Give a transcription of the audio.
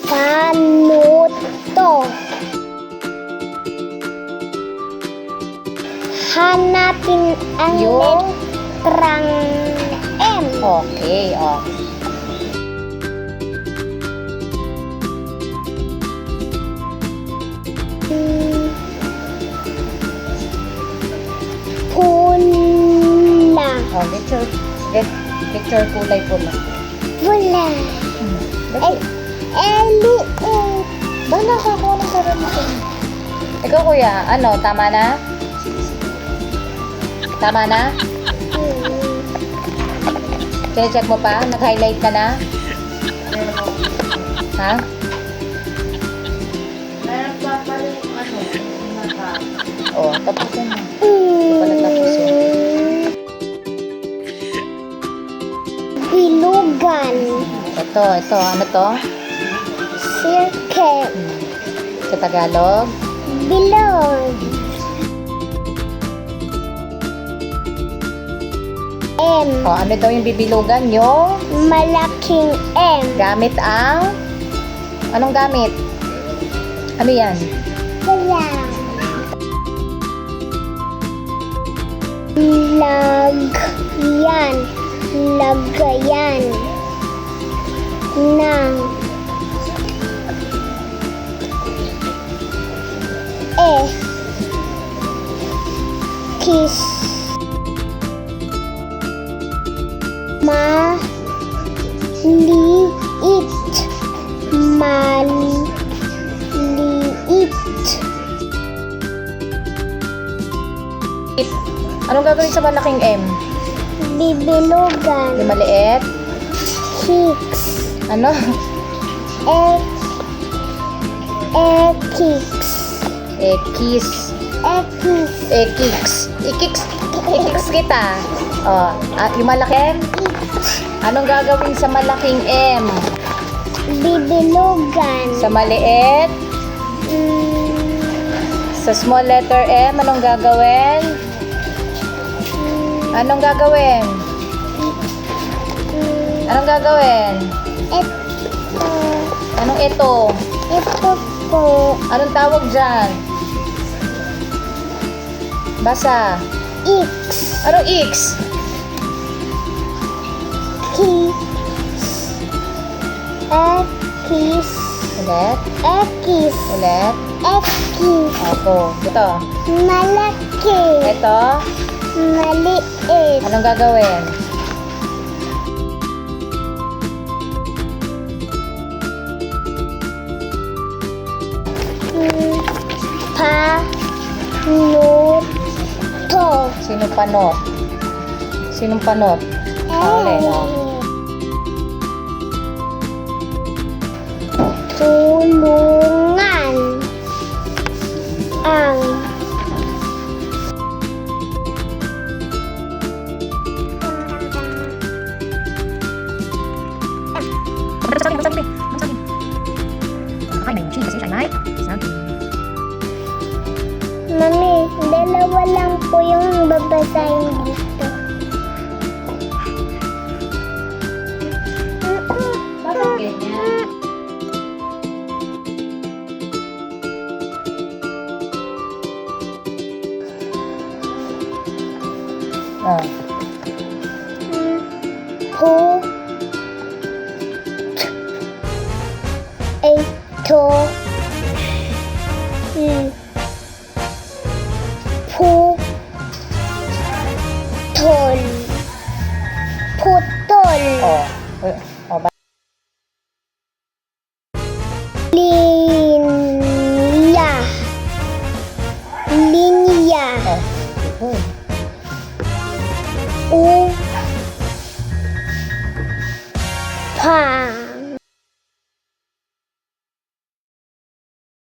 Panuto. Hanapin ang Yung? letrang M. Okay, oh. Pula. Oh, picture kulay pula. Pula. Dali. Eliit. Bala ka ako ng karamihan. Ikaw kuya, ano, tama na? Tama na? Check mo pa? Nag-highlight ka na? Ha? Oh, tapos yun na. Pala tapos yun. Bilugan. Ito, ano to? Circle. Sa Tagalog? Bilog. M. Oh, ano daw yung bibilugan? Yung Malaking M. gamit ang... Anong gamit? Ano yan? Wala. Lagyan. Lagayan. Ng. Kiss. Maliit. Maliit. Anong gagawin sa malaking M? Bibilugan. Yung maliit? Kicks. Ano? Kicks. Kiss. Kicks. I-kicks kita. Oh, yung malaking M? Anong gagawin sa malaking M? Bibilugan. Sa maliit? Sa small letter M, anong gagawin? Anong gagawin? Anong gagawin? Ito. Anong ito? Ito po. Anong tawag dyan? Basa. X. Anong X? Kiss. X. Ulit. X. Ulit. X. Opo. Ito. Malaki. Ito. Maliit. Anong gagawin? Panuto. Sinong panot? Sinong panot? Ulit. Tulungan. Ang. Mami, dalawa lang po yung babasahin dito. Bakit ganyan? Oh. Ito. Putol. Putol. Oh. Oh, Linya. Linya. good. Pa.